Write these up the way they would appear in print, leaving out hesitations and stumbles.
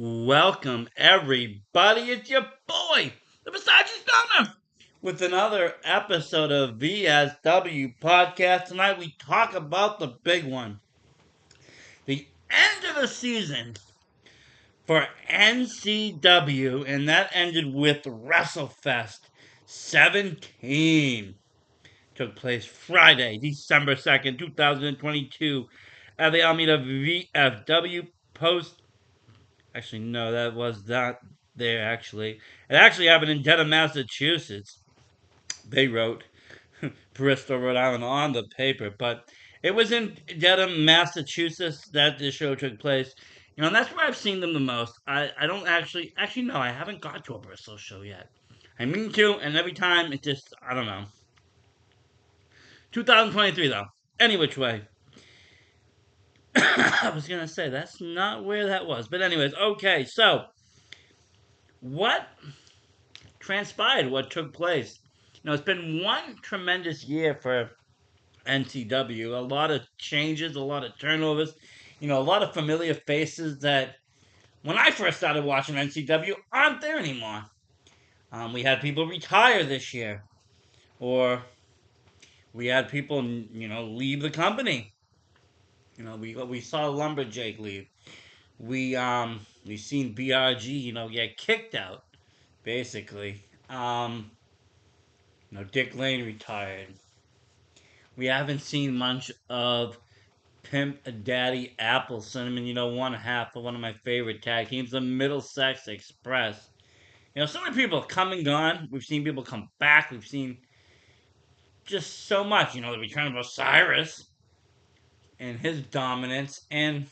Welcome, everybody. It's your boy, the Versace Stunner, with another episode of VSW Podcast. Tonight, we talk about the big one, the end of the season for NCW, and that ended with WrestleFest 17. Took place Friday, December 2nd, 2022, at the Alameda VFW Post. Actually, no, that was not there, actually. It actually happened in Dedham, Massachusetts. They wrote Bristol, Rhode Island on the paper, but it was in Dedham, Massachusetts that this show took place. And that's where I've seen them the most. I don't actually, no, I haven't got to a Bristol show yet. I mean to, and every time it just, I don't know. 2023, though. Any which way. I was going to say, that's not where that was. But, anyways, okay, so what transpired, what took place. It's been one tremendous year for NCW. A lot of changes, a lot of turnovers, a lot of familiar faces that when I first started watching NCW aren't there anymore. We had people retire this year, or we had people, leave the company. We saw Lumberjake leave. We seen BRG, get kicked out, basically. Dick Lane retired. We haven't seen much of Pimp Daddy Apple Cinnamon, one half of one of my favorite tag teams, the Middlesex Express. So many people have come and gone. We've seen people come back. We've seen just so much. The return of Osiris and his dominance. And,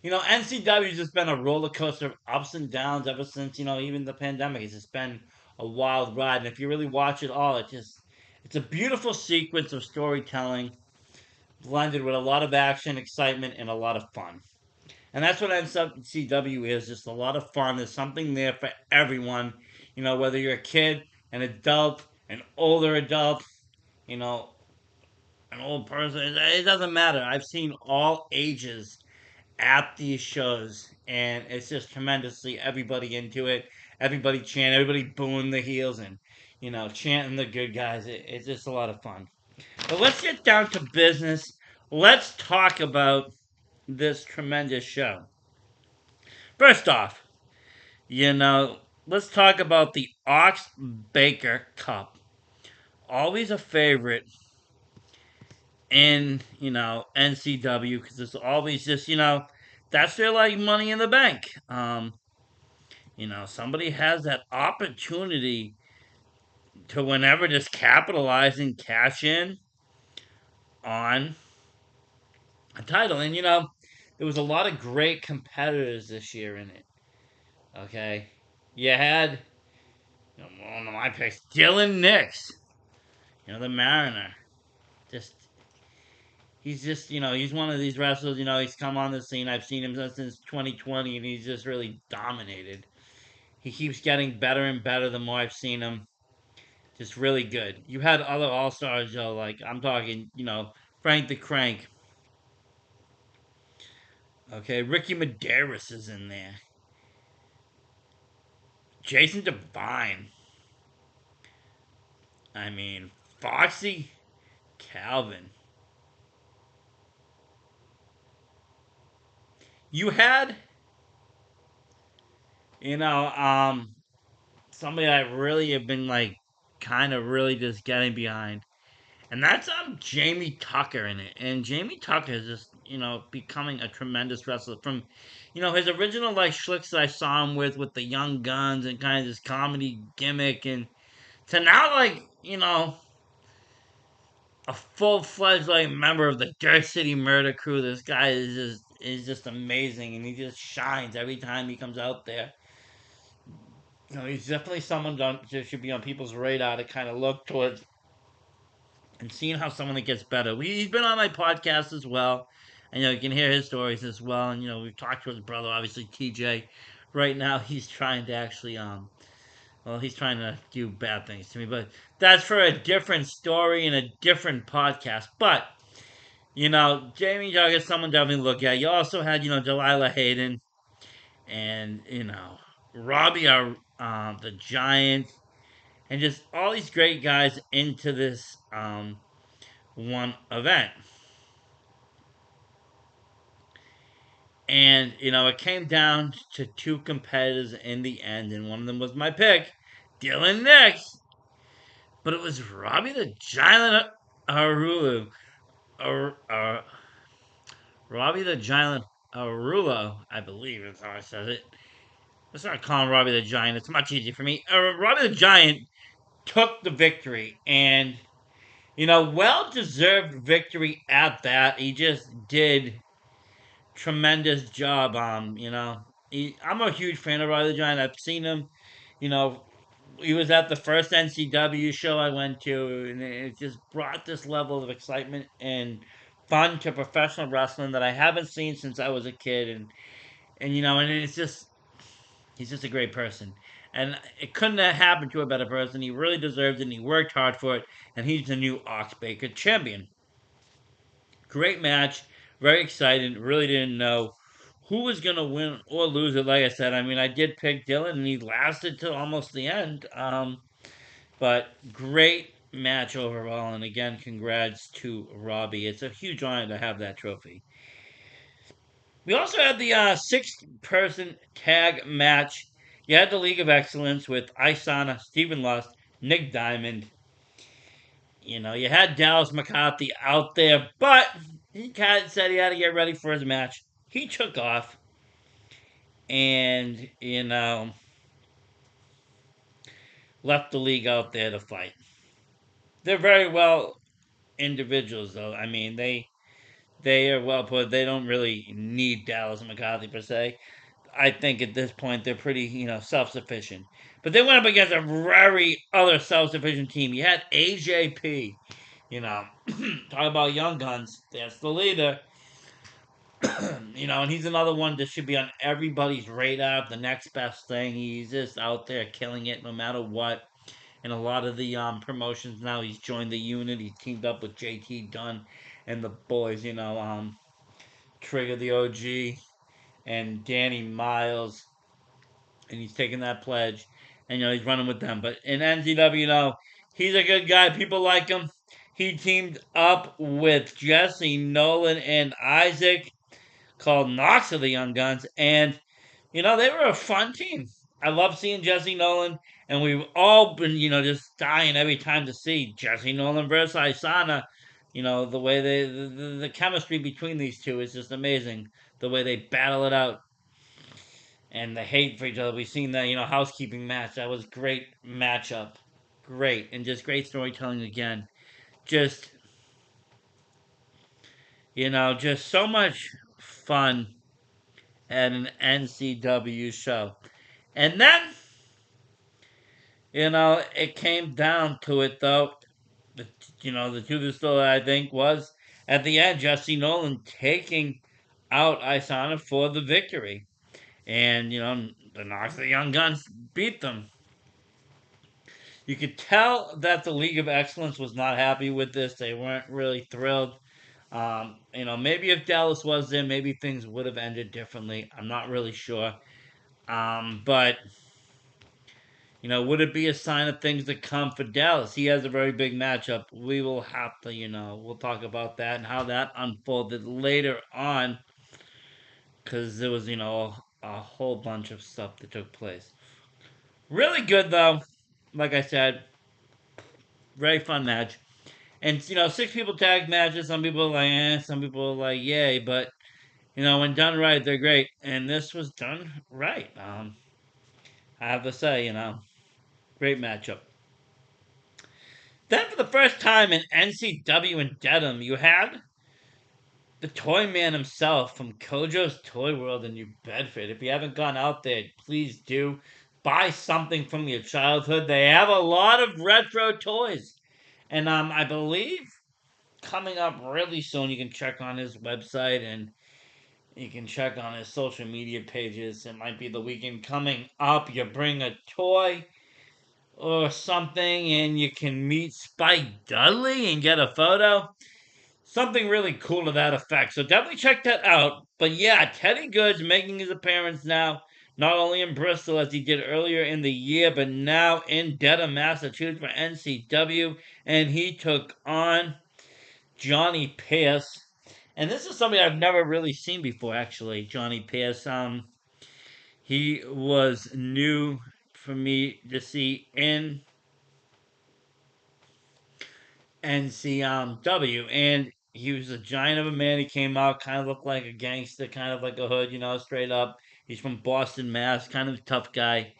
NCW's just been a roller coaster of ups and downs ever since, even the pandemic. It's just been a wild ride. And if you really watch it all, it's a beautiful sequence of storytelling blended with a lot of action, excitement, and a lot of fun. And that's what NCW is, just a lot of fun. There's something there for everyone, whether you're a kid, an adult, an older adult, you know, an old person. It doesn't matter. I've seen all ages at these shows, and it's just tremendously everybody into it. Everybody chanting, everybody booing the heels, and, chanting the good guys. It's just a lot of fun. But let's get down to business. Let's talk about this tremendous show. First off, let's talk about the Ox Baker Cup. Always a favorite in, NCW because it's always just, that's their like money in the bank. Somebody has that opportunity to whenever just capitalize and cash in on a title. And, there was a lot of great competitors this year in it. Okay. You had one of my picks, Dylan Nix, the Mariner. Just he's just he's one of these wrestlers. He's come on the scene. I've seen him since 2020, and he's just really dominated. He keeps getting better and better the more I've seen him. Just really good. You had other all stars, though. Like I'm talking, Frank the Crank. Okay, Ricky Medeiros is in there. Jason Devine. I mean, Foxy Calvin. You had, you know, um, somebody I really have been like kind of really just getting behind. And that's Jamie Tucker in it. And Jamie Tucker is just, becoming a tremendous wrestler from, his original like schlicks that I saw him with the Young Guns and kind of this comedy gimmick and to now like, a full fledged like member of the Dirt City Murder Crew. This guy is just amazing and he just shines every time he comes out there. He's definitely someone that should be on people's radar to kind of look towards and seeing how someone that gets better. He's been on my podcast as well. And, you can hear his stories as well. And, we've talked to his brother, obviously, TJ. Right now, he's trying to actually, he's trying to do bad things to me. But that's for a different story and a different podcast. But, Jamie Jug is someone definitely to look at. You also had, Delilah Hayden. and Robbie, the Giant, and just all these great guys into this one event. And it came down to two competitors in the end, and one of them was my pick, Dylan Nix, but it was Robbie the Giant Arulu, or Robbie the Giant Arulo, I believe is how I said it. Let's not call him Robbie the Giant. It's much easier for me. Robbie the Giant took the victory, and well deserved victory at that. He just did tremendous job. I'm a huge fan of Robbie the Giant. I've seen him. You know, he was at the first NCW show I went to, and it just brought this level of excitement and fun to professional wrestling that I haven't seen since I was a kid. And it's just he's just a great person. And it couldn't have happened to a better person. He really deserves it, and he worked hard for it. And he's the new Ox Baker champion. Great match. Very excited. Really didn't know who was going to win or lose it. Like I said, I mean, I did pick Dylan, and he lasted till almost the end. But great match overall. And again, congrats to Robbie. It's a huge honor to have that trophy. We also had the six-person tag match. You had the League of Excellence with Isana, Stephen Lust, Nick Diamond. You had Dallas McCarthy out there, but he kind of said he had to get ready for his match. He took off, and left the league out there to fight. They're very well individuals, though. I mean, they are well put. They don't really need Dallas McCarthy per se. I think at this point they're pretty, self sufficient. But they went up against a very other self sufficient team. You had AJP, talk about young guns. That's the leader. And he's another one that should be on everybody's radar. The next best thing. He's just out there killing it no matter what. And a lot of the promotions now, he's joined the unit. He's teamed up with JT Dunn and the boys. Trigger the OG and Danny Miles, and he's taking that pledge, and he's running with them. But in NCW, he's a good guy. People like him. He teamed up with Jesse Nolan and Isaac, called Knox of the Young Guns, and they were a fun team. I love seeing Jesse Nolan, and we've all been just dying every time to see Jesse Nolan versus Isana. The way the chemistry between these two is just amazing. The way they battle it out and the hate for each other. We've seen that, housekeeping match. That was great matchup. Great. And just great storytelling again. Just, just so much fun at an NCW show. And then, it came down to it, though. The truth of the story, I think, was at the end, Jesse Nolan taking out Isana for the victory. And, the Knox of the Young Guns beat them. You could tell that the League of Excellence was not happy with this. They weren't really thrilled. Maybe if Dallas was there, maybe things would have ended differently. I'm not really sure. But would it be a sign of things to come for Dallas? He has a very big matchup. We will have to, we'll talk about that and how that unfolded later on. Because there was, a whole bunch of stuff that took place. Really good, though. Like I said, very fun match. And, six people tag matches. Some people are like, some people are like, yay. But, when done right, they're great. And this was done right. I have to say, great matchup. Then, for the first time in NCW and Dedham, you had the Toy Man himself from Kojo's Toy World in New Bedford. If you haven't gone out there, please do. Buy something from your childhood. They have a lot of retro toys. And I believe coming up really soon, you can check on his website and you can check on his social media pages. It might be the weekend coming up. You bring a toy or something and you can meet Spike Dudley and get a photo. Something really cool to that effect. So definitely check that out. But yeah, Teddy Good's making his appearance now. not only in Bristol as he did earlier in the year, but now in Dedham, Massachusetts for NCW, and he took on Johnny Pierce. And this is somebody I've never really seen before, actually, Johnny Pierce. He was new for me to see in NCW, and he was a giant of a man. He came out, kind of looked like a gangster, kind of like a hood, straight up. He's from Boston, Mass, kind of a tough guy.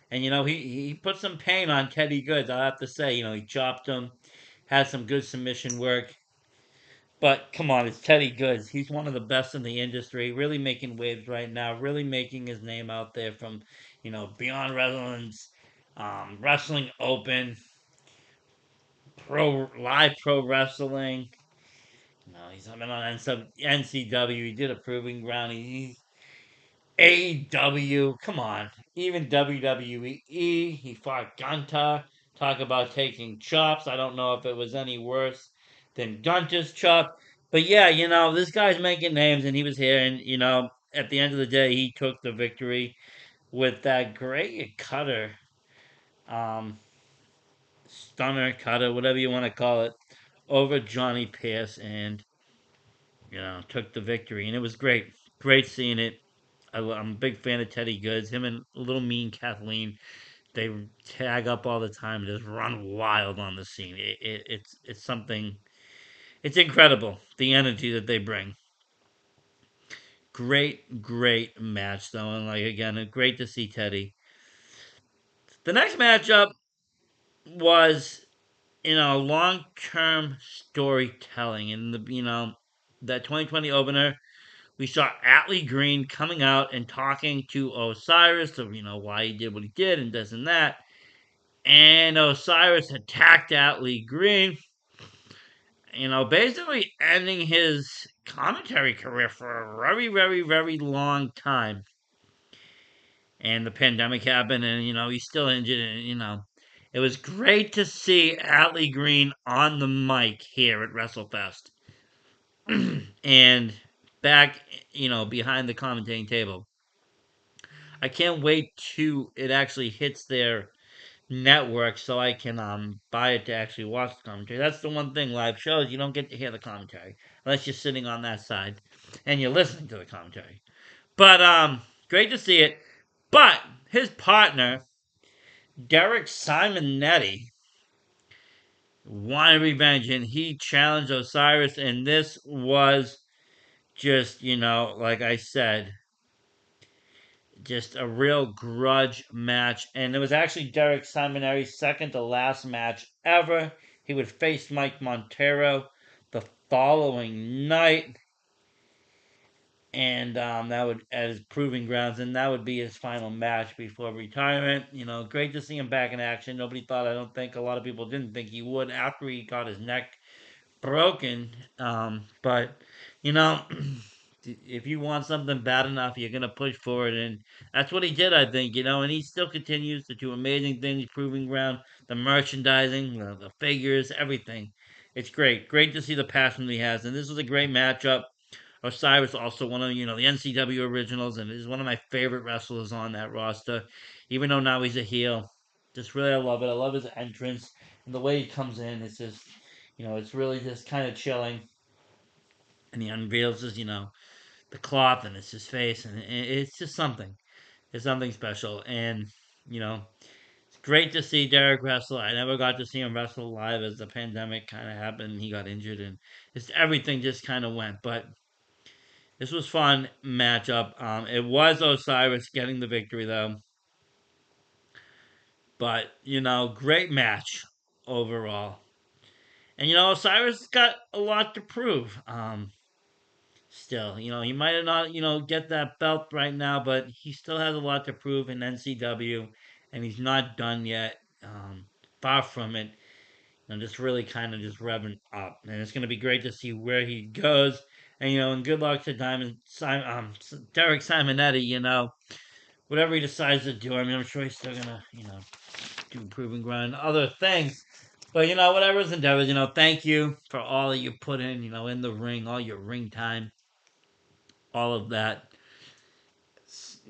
And, he put some pain on Teddy Goods, I have to say. He chopped him, had some good submission work. But come on, it's Teddy Goods. He's one of the best in the industry, really making waves right now, really making his name out there from, Beyond Wrestling's Wrestling Open, pro wrestling. No, he's been on NCW. He did a proving ground. He's AEW. Come on. Even WWE. He fought Gunter. Talk about taking chops. I don't know if it was any worse than Gunter's chop. But yeah, this guy's making names, and he was here. And, at the end of the day, he took the victory with that great cutter. Um, Stunner, cutter, whatever you want to call it, over Johnny Pierce. And took the victory, and it was great. Great seeing it. I'm a big fan of Teddy Goods. Him and Little Mean Kathleen, they tag up all the time and just run wild on the scene. It's something. It's incredible the energy that they bring. Great match though, and like again, great to see Teddy. The next matchup was long term storytelling, and that 2020 opener. We saw Atlee Green coming out and talking to Osiris of, why he did what he did and this and that. And Osiris attacked Atlee Green, basically ending his commentary career for a very long time. And the pandemic happened, and, he's still injured, and, it was great to see Atlee Green on the mic here at WrestleFest. And back, behind the commentating table. I can't wait to it actually hits their network so I can buy it to actually watch the commentary. That's the one thing live shows you don't get to hear the commentary unless you're sitting on that side and you're listening to the commentary. But great to see it. But his partner Derek Simonetti wanted revenge and he challenged Osiris, and this was just like I said, just a real grudge match. And it was actually Derek Simonetti's second to last match ever. He would face Mike Montero the following night. And that would, at his proving grounds, and that would be his final match before retirement. Great to see him back in action. Nobody thought, I don't think, a lot of people didn't think he would after he got his neck broken. But you know, if you want something bad enough, you're gonna push for it, and that's what he did, I think. And he still continues to do amazing things, proving ground, the merchandising, the figures, everything. It's great to see the passion he has, and this was a great matchup. Osiris also one of the NCW originals, and is one of my favorite wrestlers on that roster. Even though now he's a heel, just really I love it. I love his entrance and the way he comes in. It's just it's really just kind of chilling, and he unveils the cloth, and it's his face, and it's just something. It's something special, and you know it's great to see Derek wrestle. I never got to see him wrestle live as the pandemic kind of happened. He got injured, and just everything just kind of went. But this was fun matchup. It was Osiris getting the victory though, but great match overall. And Osiris got a lot to prove. Still, he might have not, get that belt right now, but he still has a lot to prove in NCW, and he's not done yet. Far from it. Just really kind of just revving up, and it's going to be great to see where he goes. And good luck to Derek Simonetti. Whatever he decides to do. I mean, I'm sure he's still gonna, do proving ground and other things. But whatever's endeavors, thank you for all that you put in the ring, all your ring time, all of that.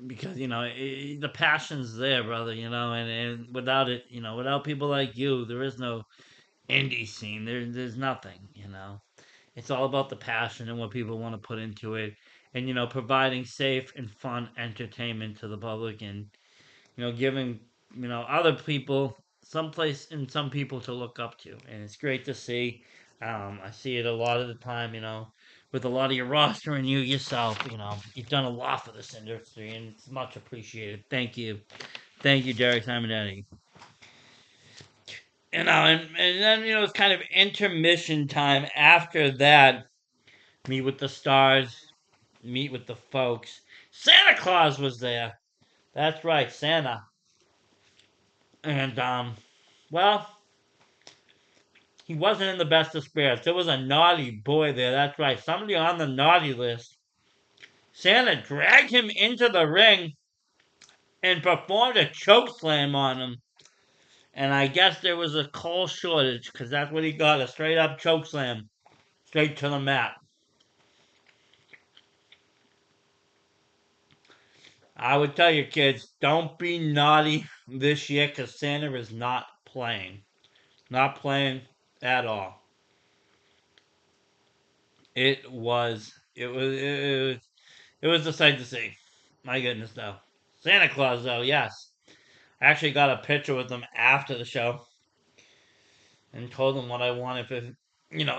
because the passion's there, brother. And without it, without people like you, there is no indie scene. There's nothing. It's all about the passion and what people want to put into it, and providing safe and fun entertainment to the public, and giving other people someplace and some people to look up to, and it's great to see. I see it a lot of the time, with a lot of your roster and you yourself. You've done a lot for this industry, and it's much appreciated. Thank you, Derek Simonetti. And then it's kind of intermission time after that. Meet with the stars, meet with the folks. Santa Claus was there. That's right, Santa. And well, he wasn't in the best of spirits. There was a naughty boy there. That's right. Somebody on the naughty list. Santa dragged him into the ring and performed a choke slam on him. And I guess there was a coal shortage because that's what he got, a straight up choke slam. Straight to the mat. I would tell you, kids, don't be naughty this year because Santa is not playing. Not playing at all. It was a sight to see. My goodness, though. Santa Claus, though, yes. I actually got a picture with him after the show and told him what I wanted for,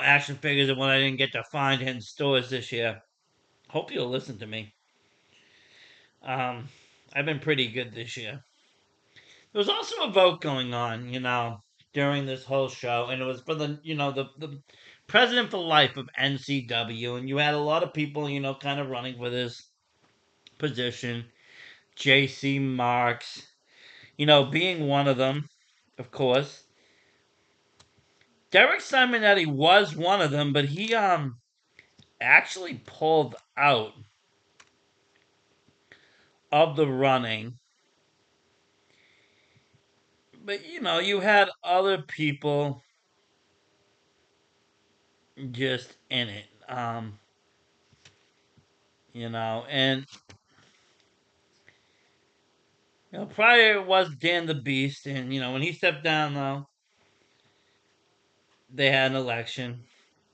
action figures and what I didn't get to find in stores this year. Hope you'll listen to me. Um, I've been pretty good this year. There was also a vote going on, during this whole show, and it was for the president for life of NCW, and you had a lot of people, kind of running for this position. JC Marks, being one of them, of course. Derek Simonetti was one of them, but he actually pulled out of the running. But you had other people just in it. And prior it was Dan the Beast, and when he stepped down though, they had an election,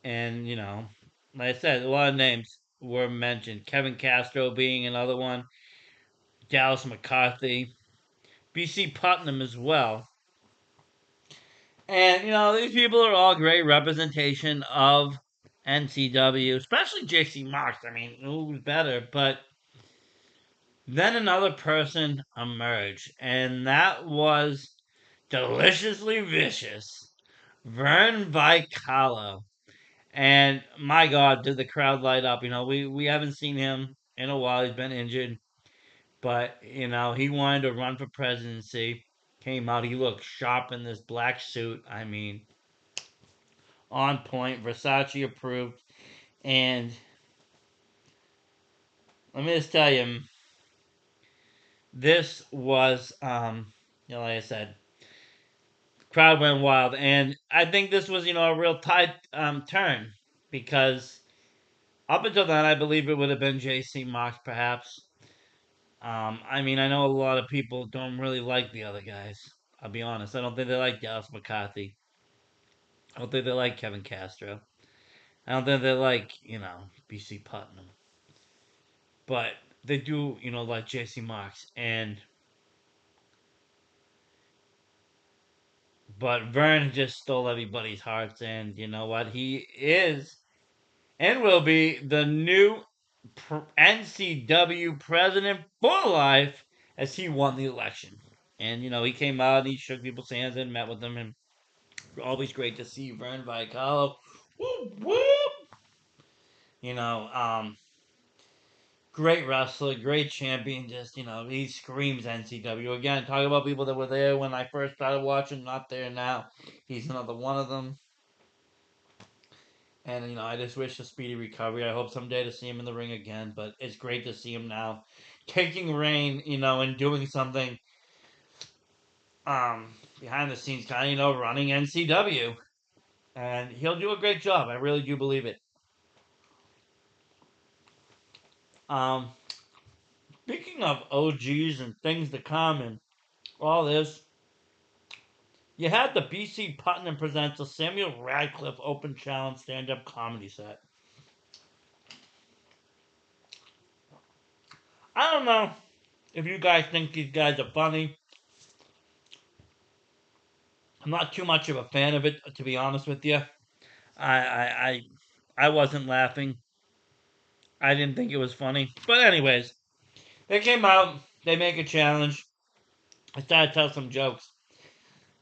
and like I said, a lot of names were mentioned. Kevin Castro being another one, Dallas McCarthy, BC Putnam as well. And these people are all great representation of NCW, especially JC Marks. I mean, who's better? But then another person emerged, and that was deliciously vicious Vern Vicalo. And my God, did the crowd light up? We haven't seen him in a while. He's been injured, but he wanted to run for presidency. Came out. He looked sharp in this black suit. I mean, on point, Versace approved. And let me just tell you, this was, like I said, crowd went wild, and I think this was, a real tight turn because up until then, I believe it would have been J.C. Marks, perhaps. I mean, I know a lot of people don't really like the other guys. I'll be honest. I don't think they like Dallas McCarthy. I don't think they like Kevin Castro. I don't think they like, BC Putnam. But they do, like JC Marks. But Vern just stole everybody's hearts, and you know what? He is and will be the new NCW president for life as he won the election. And he came out and he shook people's hands and met with them, and always great to see Vern Vicalo. Whoop whoop! You know, um, Great wrestler, great champion. Just he screams NCW again. Talk about people that were there when I first started watching, not there now. He's another one of them. And I just wish a speedy recovery. I hope someday to see him in the ring again. But it's great to see him now, taking reign. And doing something behind the scenes, kind of running NCW, and he'll do a great job. I really do believe it. Um, Speaking speaking of OGs and things to come and all this, you had the BC Putnam Presents a Samuel Radcliffe Open Challenge stand-up comedy set. I don't know if you guys think these guys are funny. I'm not too much of a fan of it, to be honest with you. I I I, I wasn't laughing. I didn't think it was funny. But anyways, they came out. They make a challenge. I started to tell some jokes.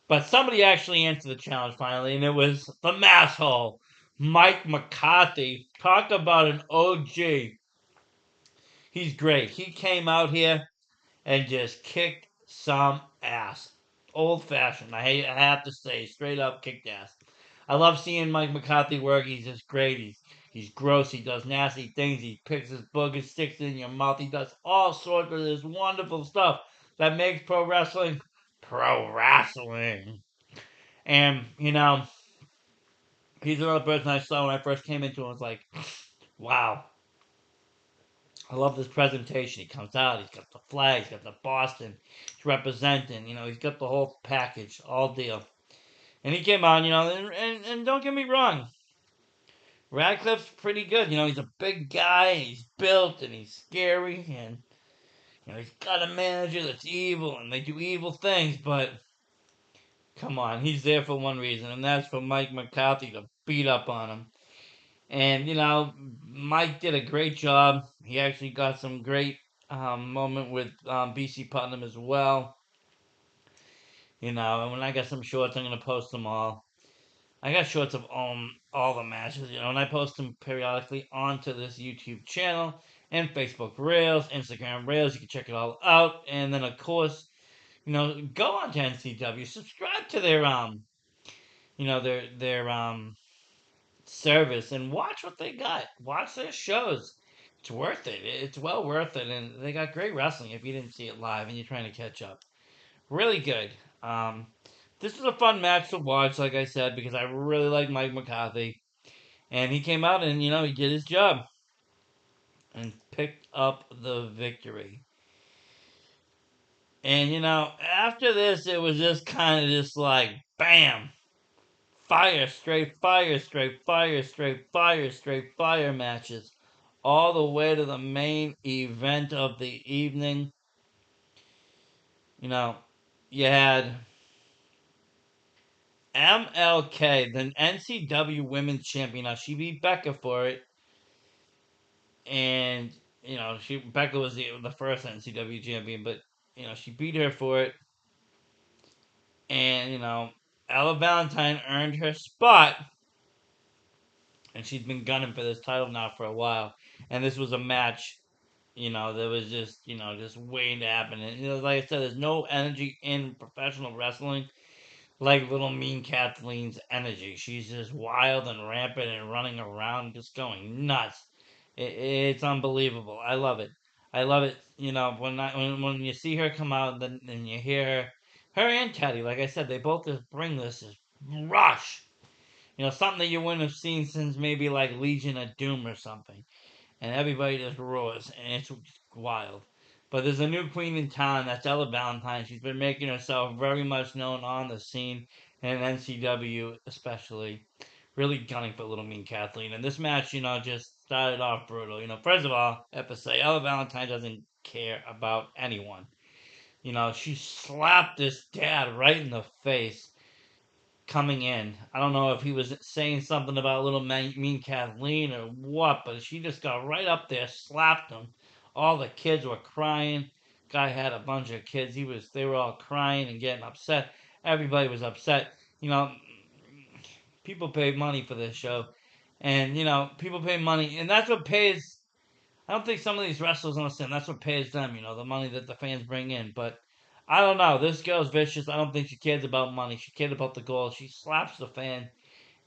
But somebody actually answered the challenge finally, and it was the masshole, Mike McCarthy. Talk about an OG. He's great. He came out here and just kicked some ass. Old fashioned. I have to say, straight up kicked ass. I love seeing Mike McCarthy work. He's just great. He's gross. He does nasty things. He picks his boogers, sticks it in your mouth. He does all sorts of this wonderful stuff that makes pro wrestling pro wrestling. And, he's another person I saw when I first came into him. I was like, wow, I love this presentation. He comes out, he's got the flag, he's got the Boston, he's representing, he's got the whole package, all deal. And he came out, and don't get me wrong, Radcliffe's pretty good. He's a big guy, and he's built, and he's scary, and, he's got a manager that's evil, and they do evil things, but come on, he's there for one reason, and that's for Mike McCarthy to beat up on him. And, Mike did a great job. He actually got some great moment with BC Putnam as well. And when I got some shorts, I'm going to post them all. I got shorts of all the matches, and I post them periodically onto this YouTube channel and Facebook Rails, Instagram Rails. You can check it all out. And then, of course, go on to NCW. Subscribe to their service and watch what they got. Watch their shows. It's worth it. It's well worth it, and they got great wrestling if you didn't see it live and you're trying to catch up. Really good. Um, this was a fun match to watch, like I said, because I really like Mike McCarthy, and he came out and he did his job and picked up the victory. And after this, it was just kind of just like bam, fire, straight fire, straight fire, straight fire, straight fire matches. All the way to the main event of the evening. You had MLK, the NCW Women's Champion. Now, she beat Becca for it. And, Becca was the first NCW champion, but, she beat her for it. And, Ella Valentine earned her spot. And she's been gunning for this title now for a while. And this was a match, that was just waiting to happen. And, like I said, there's no energy in professional wrestling like Little Mean Kathleen's energy. She's just wild and rampant and running around, just going nuts. It's unbelievable. I love it. I love it. When you see her come out and you hear her and Teddy, like I said, they both just bring this rush. Something that you wouldn't have seen since maybe like Legion of Doom or something. And everybody just roars, and it's wild. But there's a new queen in town, that's Ella Valentine. She's been making herself very much known on the scene, and NCW especially. Really gunning for Little Mean Kathleen. And this match, just started off brutal. First of all, I have to say, Ella Valentine doesn't care about anyone. She slapped this dad right in the face coming in. I don't know if he was saying something about Little Mean Kathleen or what, but she just got right up there, slapped him. All the kids were crying. Guy had a bunch of kids. They were all crying and getting upset. Everybody was upset. People pay money for this show, and people pay money, and that's what pays. I don't think some of these wrestlers understand. That's what pays them. The money that the fans bring in, but. I don't know. This girl's vicious. I don't think she cares about money. She cared about the goal. She slaps the fan.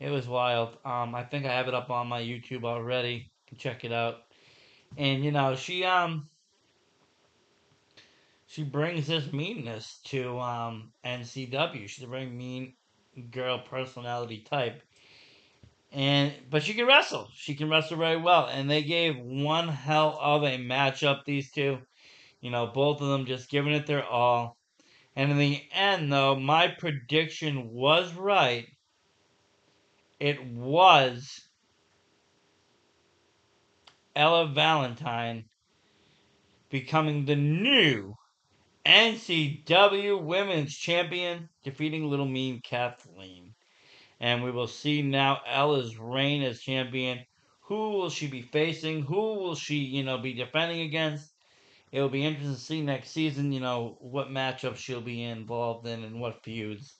It was wild. I think I have it up on my YouTube already. You can check it out. And she brings this meanness to NCW. She's a very mean girl personality type. But she can wrestle. She can wrestle very well. And they gave one hell of a matchup, these two. Both of them just giving it their all. And in the end, though, my prediction was right. It was Ella Valentine becoming the new NCW Women's Champion, defeating Little Mean Kathleen. And we will see now Ella's reign as champion. Who will she be facing? Who will she, be defending against? It will be interesting to see next season, what matchups she'll be involved in and what feuds.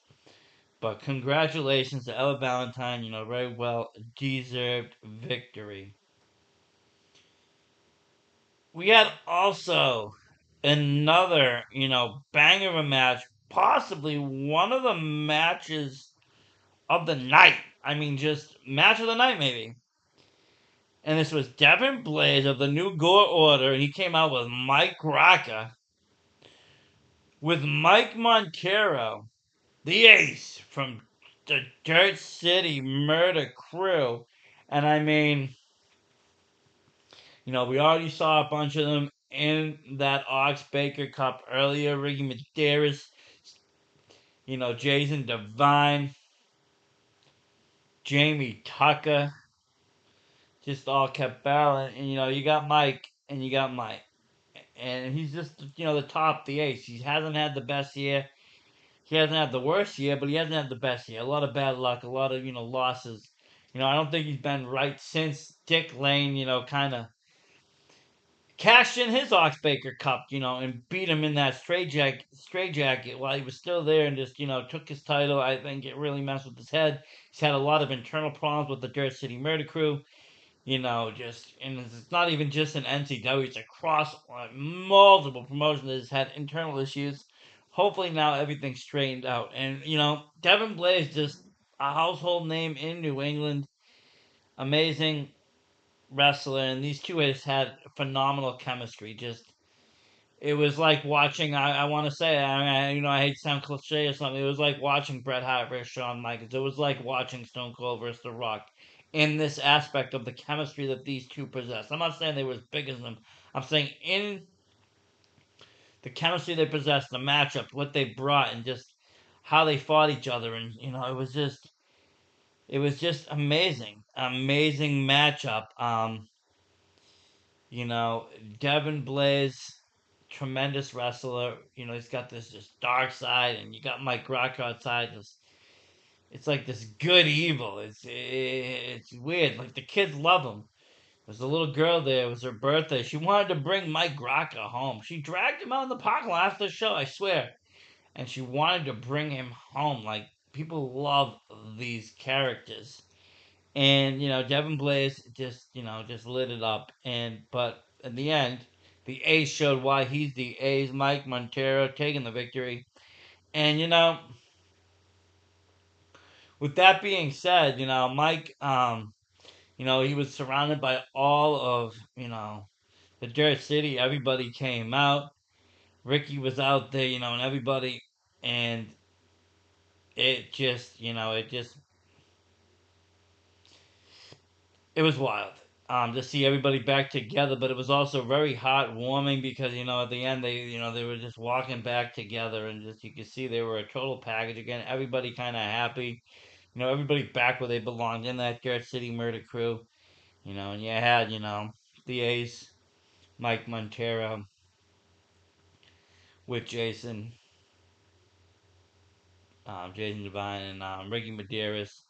But congratulations to Ella Valentine, very well deserved victory. We had also another, banger of a match, possibly one of the matches of the night. I mean, just match of the night, maybe. And this was Devin Blaze of the New Gore Order, and he came out with Mike Rocca, with Mike Montero, the ace from the Dirt City Murder Crew. And I mean, we already saw a bunch of them in that Ox Baker Cup earlier. Ricky Medeiros, Jason Devine, Jamie Tucker, just all kept battling. And, you got Mike and you got Mike. And he's just, the top, the ace. He hasn't had the best year. He hasn't had the worst year, but he hasn't had the best year. A lot of bad luck, a lot of, losses. I don't think he's been right since Dick Lane, kind of cashed in his Ox Baker Cup, and beat him in that straight jacket while he was still there and just, took his title. I think it really messed with his head. He's had a lot of internal problems with the Dirt City Murder Crew. And it's not even just an NCW, it's across multiple promotions that has had internal issues. Hopefully now everything's straightened out. And, Devin Blaze, just a household name in New England. Amazing wrestler. And these two has had phenomenal chemistry. Just, it was like watching, I want to say, I hate to sound cliche or something. It was like watching Bret Hart versus Shawn Michaels. It was like watching Stone Cold versus The Rock in this aspect of the chemistry that these two possess. I'm not saying they were as big as them. I'm saying in the chemistry they possessed, the matchup, what they brought, and just how they fought each other. And, it was just amazing. Amazing matchup. Devin Blaze, tremendous wrestler. He's got this just dark side, and you got Mike Rock outside. It's like this good evil. It's weird. Like the kids love him. There's a little girl there. It was her birthday. She wanted to bring Mike Rocca home. She dragged him out in the parking lot after the show, I swear. And she wanted to bring him home. Like, people love these characters. And, Devin Blaze just lit it up. But in the end, the Ace showed why he's the Ace. Mike Montero taking the victory. And, with that being said, Mike, he was surrounded by all of, the Dirt City. Everybody came out. Ricky was out there, and everybody, and it was wild. To see everybody back together, but it was also very heartwarming because at the end they were just walking back together, and just you could see they were a total package again. Everybody kind of happy, everybody back where they belonged in that Dirt City Murder Crew, and you had the Ace, Mike Montero with Jason Devine, and Ricky Medeiros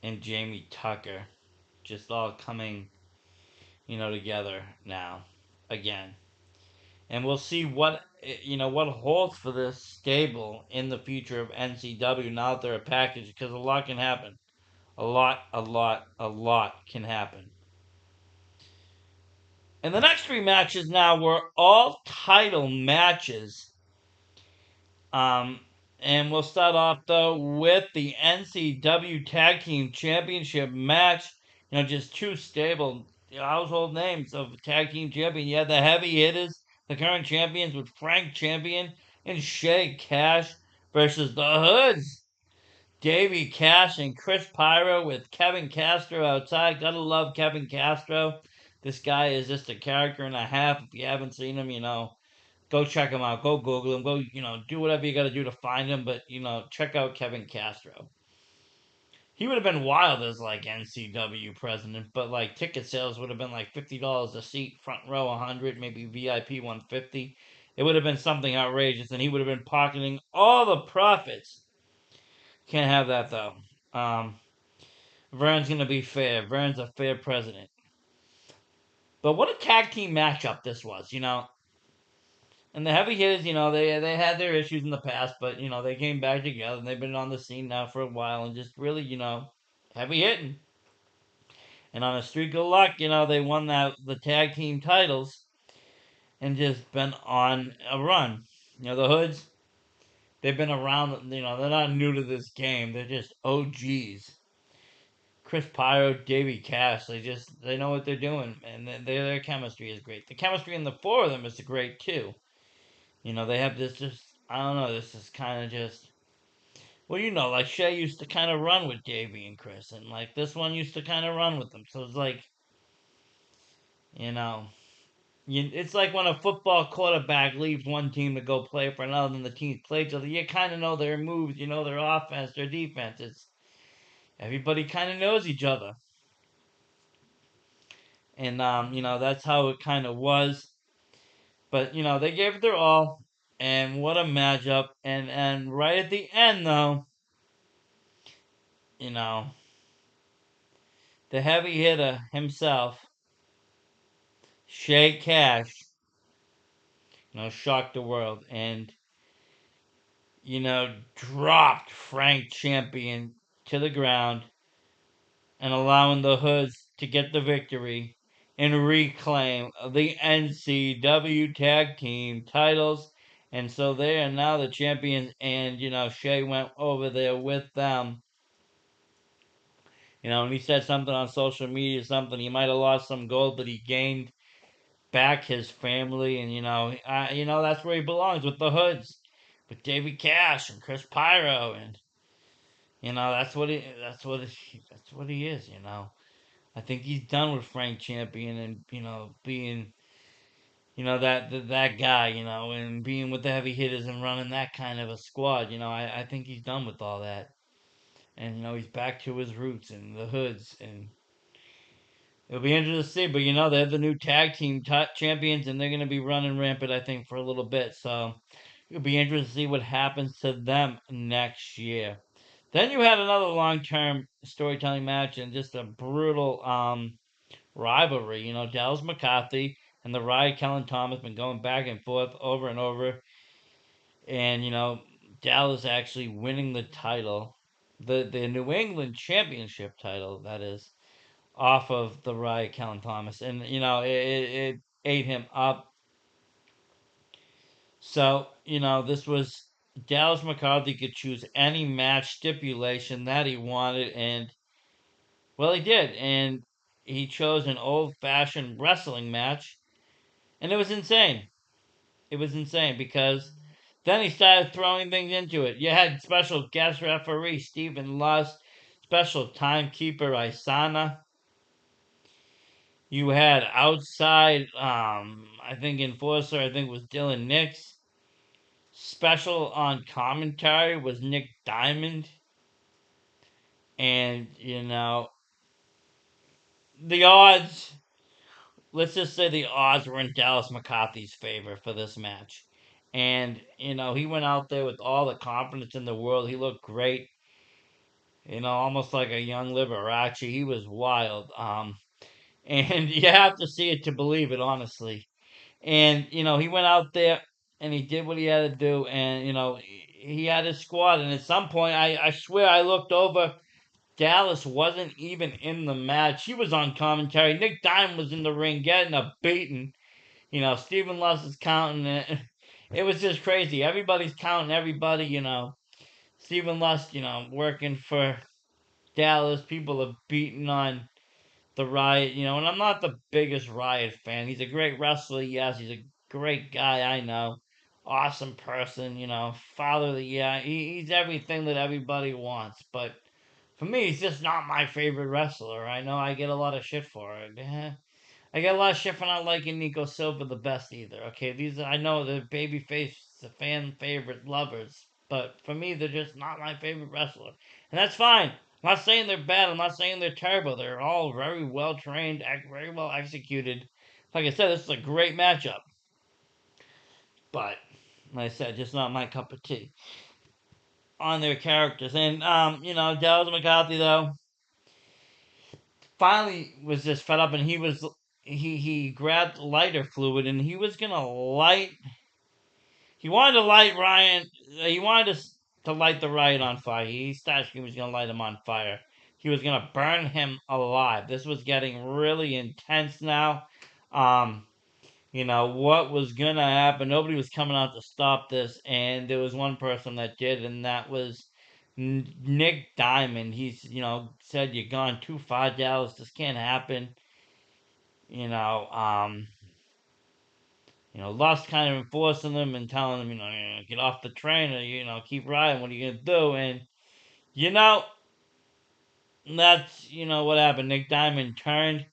and Jamie Tucker, just all coming, together now, again. And we'll see what holds for this stable in the future of NCW now that they're a package, because a lot can happen. A lot can happen. And the next three matches now were all title matches. And we'll start off though with the NCW Tag Team Championship match. Just two stable household names of tag team champion. You had the heavy hitters, the current champions with Frank Champion and Shay Cash versus the Hoods, Davey Cash and Chris Pyro with Kevin Castro outside. Gotta love Kevin Castro. This guy is just a character and a half. If you haven't seen him, go check him out. Go Google him. Go, do whatever you got to do to find him. But, check out Kevin Castro. He would have been wild as like NCW president, but like ticket sales would have been like $50 a seat, front row 100, maybe VIP 150. It would have been something outrageous, and he would have been pocketing all the profits. Can't have that though. Um, Vern's gonna be fair. Vern's a fair president. But what a tag team matchup this was. And the heavy hitters, they had their issues in the past, but they came back together and they've been on the scene now for a while and just really, heavy hitting. And on a streak of luck, they won the tag team titles and just been on a run. The Hoods, they've been around, they're not new to this game. They're just OGs. Chris Pyro, Davey Cash, they know what they're doing, and their chemistry is great. The chemistry in the four of them is great too. They have this just, I don't know, this is kind of just, well, like Shay used to kind of run with Davey and Chris, and like this one used to kind of run with them. So it's like, you know, it's like when a football quarterback leaves one team to go play for another, and the teams play each other. You kind of know their moves, their offense, their defense. Everybody kind of knows each other, and that's how it kind of was. But they gave it their all, and what a matchup! And right at the end, though, you know, the heavy hitter himself, Shay Cash, shocked the world and dropped Frank Champion to the ground and allowing the Hoods to get the victory and reclaim the NCW Tag Team titles. And so they are now the champions, and Shay went over there with them. And he said something on social media, something he might have lost some gold, but he gained back his family, and that's where he belongs with the Hoods, with Davey Cash and Chris Pyro, and that's what he is. I think he's done with Frank Champion and being that guy, and being with the heavy hitters and running that kind of a squad. I think he's done with all that, and he's back to his roots and the Hoods, and it'll be interesting to see. But they're the new tag team champions, and they're going to be running rampant, I think, for a little bit. So it'll be interesting to see what happens to them next year. Then you had another long-term storytelling match and just a brutal rivalry. Dallas McCarthy and the Riot Kellen Thomas been going back and forth over and over, and Dallas actually winning the title, the New England Championship title, that is, off of the Riot Kellen Thomas, and it ate him up. So this was Dallas McCarthy could choose any match stipulation that he wanted, and well, he did, and he chose an old-fashioned wrestling match, and it was insane. It was insane because then he started throwing things into it. You had special guest referee Stephen Lust, special timekeeper Isana. You had outside, I think enforcer, I think was Dylan Nix. Special on commentary was Nick Diamond. And, the odds, let's just say the odds were in Dallas McCarthy's favor for this match. And, he went out there with all the confidence in the world. He looked great. Almost like a young Liberace. He was wild. And you have to see it to believe it, honestly. And, he went out there and he did what he had to do. And, he had his squad. And at some point, I swear I looked over. Dallas wasn't even in the match. He was on commentary. Nick Diamond was in the ring getting a beating. Stephen Lust is counting it. It was just crazy. Everybody's counting everybody, Stephen Lust, working for Dallas. People are beating on the Riot, and I'm not the biggest Riot fan. He's a great wrestler, yes. He's a great guy, I know. Awesome person, father of the year. He's everything that everybody wants. But for me, he's just not my favorite wrestler. I know I get a lot of shit for it. I get a lot of shit for not liking Nico Silva the best either. Okay, these I know they're babyface, the fan favorite lovers, but for me they're just not my favorite wrestler, and that's fine. I'm not saying they're bad. I'm not saying they're terrible. They're all very well trained, very well executed. Like I said, this is a great matchup, but like I said, just not my cup of tea on their characters. And Dallas McCarthy though finally was just fed up, and he grabbed lighter fluid, and he was gonna light. He wanted to light Ryan. He wanted to light the Riot on fire. He started he was gonna light him on fire. He was gonna burn him alive. This was getting really intense now. Um, what was gonna happen? Nobody was coming out to stop this, and there was one person that did, and that was Nick Diamond. He's said you're gone too far, Dallas. This can't happen. You know, um, Lust kind of enforcing them and telling them, get off the train or keep riding. What are you gonna do? And you know, that's what happened. Nick Diamond turned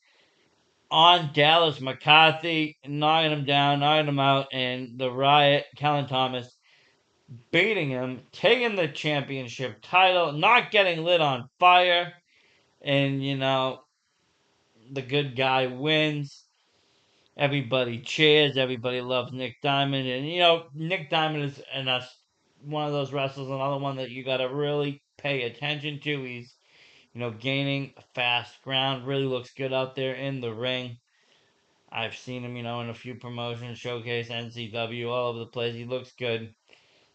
on Dallas McCarthy, knocking him down, knocking him out, and the Riot, Kellen Thomas, beating him, taking the championship title, not getting lit on fire, and the good guy wins. Everybody cheers. Everybody loves Nick Diamond, and Nick Diamond is one of those wrestlers, another one that you got to really pay attention to. He's gaining fast ground. Really looks good out there in the ring. I've seen him, in a few promotions, Showcase, NCW, all over the place. He looks good.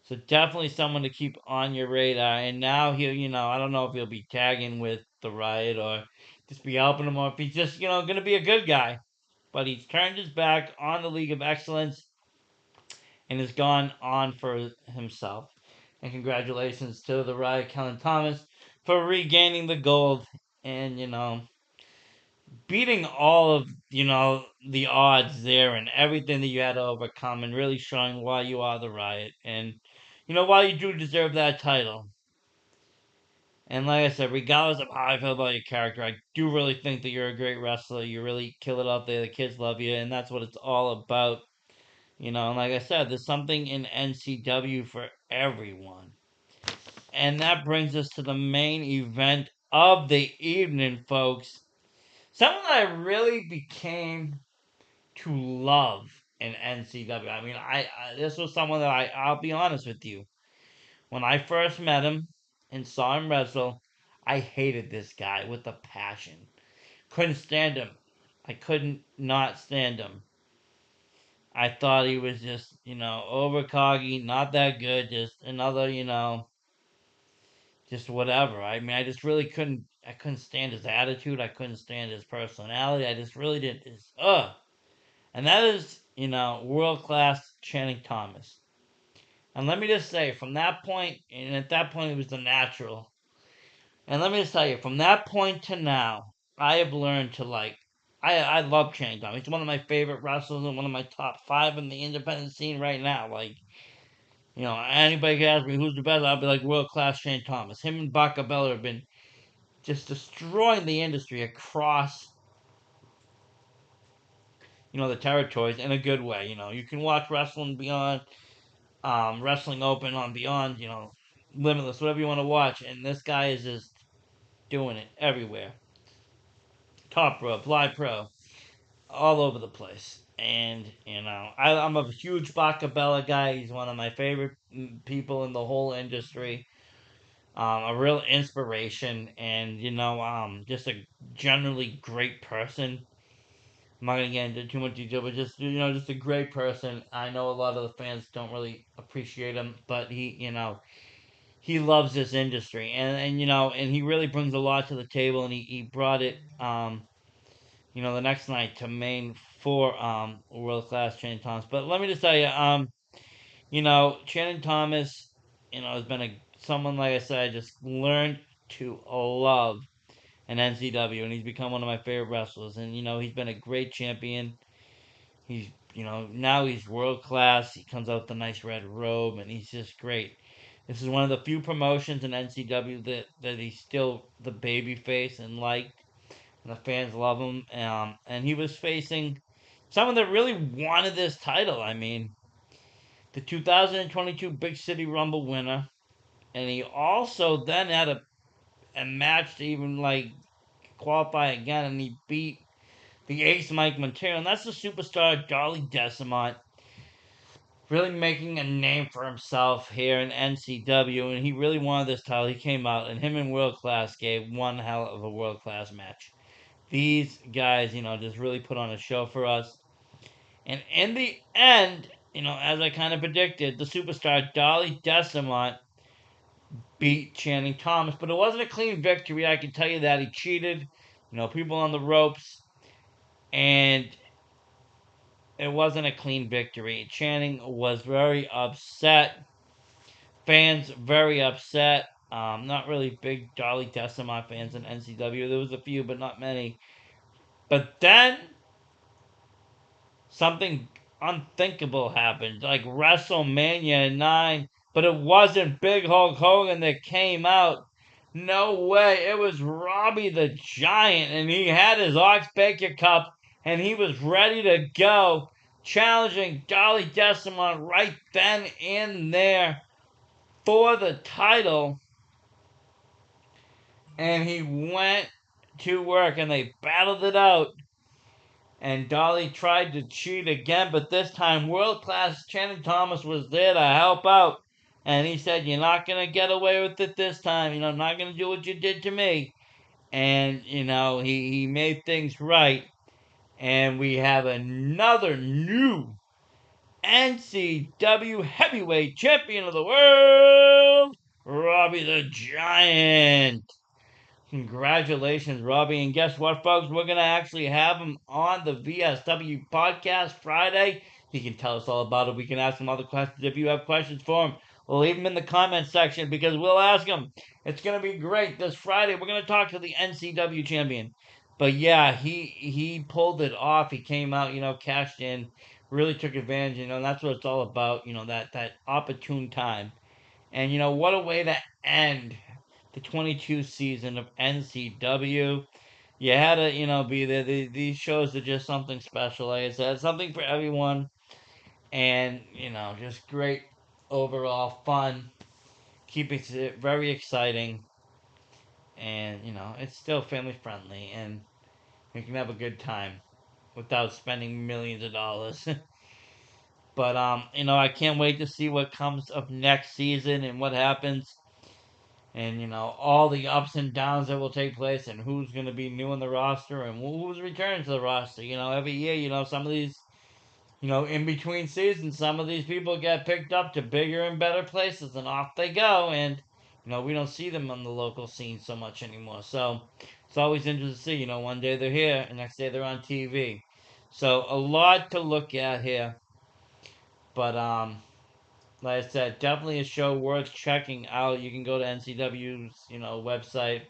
So definitely someone to keep on your radar. And now he'll, I don't know if he'll be tagging with the Riot or just be helping him, or if he's just, going to be a good guy. But he's turned his back on the League of Excellence and has gone on for himself. And congratulations to the Riot, Kellen Thomas, for regaining the gold and, beating all of, the odds there and everything that you had to overcome and really showing why you are the Riot and, why you do deserve that title. And like I said, regardless of how I feel about your character, I do really think that you're a great wrestler. You really kill it out there. The kids love you, and that's what it's all about. And like I said, there's something in NCW for everyone. And that brings us to the main event of the evening, folks. Someone I really became to love in NCW. I mean, this was someone that I'll be honest with you. When I first met him and saw him wrestle, I hated this guy with a passion. Couldn't stand him. I couldn't not stand him. I thought he was just, over coggy, not that good, just another, just whatever. I mean, I just really I couldn't stand his attitude. I couldn't stand his personality. I just really didn't. And that is, world class Channing Thomas. And let me just say, from that point, and at that point, it was the natural. And let me just tell you, from that point to now, I have learned to like. I love Channing Thomas. He's one of my favorite wrestlers and one of my top five in the independent scene right now. Like, anybody can ask me who's the best, I'll be like world class Shane Thomas. Him and Bacabella have been just destroying the industry across, the territories in a good way. You can watch Wrestling Beyond, Wrestling Open on Beyond, Limitless, whatever you want to watch, and this guy is just doing it everywhere. Top Rope, Live Pro, all over the place. And, I'm a huge Bacabella guy. He's one of my favorite people in the whole industry. A real inspiration and just a generally great person. I'm not gonna get into too much detail, but just a great person. I know a lot of the fans don't really appreciate him, but he loves this industry, and he really brings a lot to the table, and he brought it the next night to Maine for world class Channing Thomas. But let me just tell you, Channing Thomas, has been someone, like I said, I just learned to love in NCW, and he's become one of my favorite wrestlers. And he's been a great champion. He's now he's world class. He comes out with a nice red robe, and he's just great. This is one of the few promotions in NCW that he's still the baby face and liked. And the fans love him. And he was facing someone that really wanted this title. I mean, the 2022 Big City Rumble winner. And he also then had a match to even like qualify again, and he beat the ace Mike Montero. And that's the superstar Dolly Decimont, really making a name for himself here in NCW, and he really wanted this title. He came out, and him and World Class gave one hell of a world class match. These guys, just really put on a show for us. And in the end, as I kind of predicted, the superstar Dolly Decimont beat Channing Thomas, but it wasn't a clean victory. I can tell you that he cheated, people on the ropes, and it wasn't a clean victory. Channing was very upset. Fans very upset. Not really big Dolly Decimont fans in NCW. There was a few, but not many. But then something unthinkable happened, like WrestleMania 9, but it wasn't Big Hulk Hogan that came out. No way. It was Robbie the Giant, and he had his Ox Baker Cup, and he was ready to go, challenging Dolly Decimont right then and there for the title. And he went to work, and they battled it out. And Dolly tried to cheat again, but this time world class Channing Thomas was there to help out. And he said, "You're not going to get away with it this time. I'm not going to do what you did to me." And, he made things right. And we have another new NCW Heavyweight Champion of the World, Robbie the Giant. Congratulations, Robbie. And guess what, folks? We're going to actually have him on the VSW Podcast Friday. He can tell us all about it. We can ask him other questions if you have questions for him. We'll leave them in the comment section because we'll ask him. It's going to be great. This Friday, we're going to talk to the NCW champion. But yeah, he pulled it off. He came out, cashed in, really took advantage, and that's what it's all about, that opportune time. And, what a way to end the 22 season of NCW. You had to, be there. These shows are just something special. Like I said, something for everyone. And, just great overall fun. Keeping it very exciting. And, it's still family friendly. And you can have a good time without spending millions of dollars. But, I can't wait to see what comes up next season and what happens. And all the ups and downs that will take place, and who's going to be new in the roster, and who's returning to the roster. Every year, some of these, in between seasons, some of these people get picked up to bigger and better places, and off they go. And we don't see them on the local scene so much anymore. So it's always interesting to see. One day they're here, and next day they're on TV. So a lot to look at here, but like I said, definitely a show worth checking out. You can go to NCW's, website.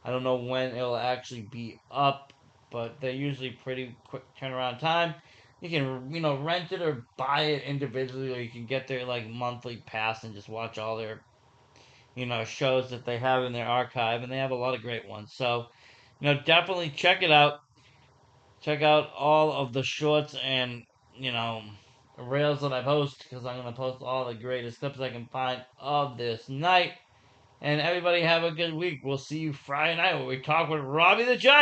I don't know when it'll actually be up, but they're usually pretty quick turnaround time. You can, rent it or buy it individually, or you can get their like monthly pass and just watch all their, shows that they have in their archive, and they have a lot of great ones. So, definitely check it out. Check out all of the shorts and, you know, rails that I post because I'm going to post all the greatest clips I can find of this night. And everybody have a good week. We'll see you Friday night where we talk with Robbie the Giant.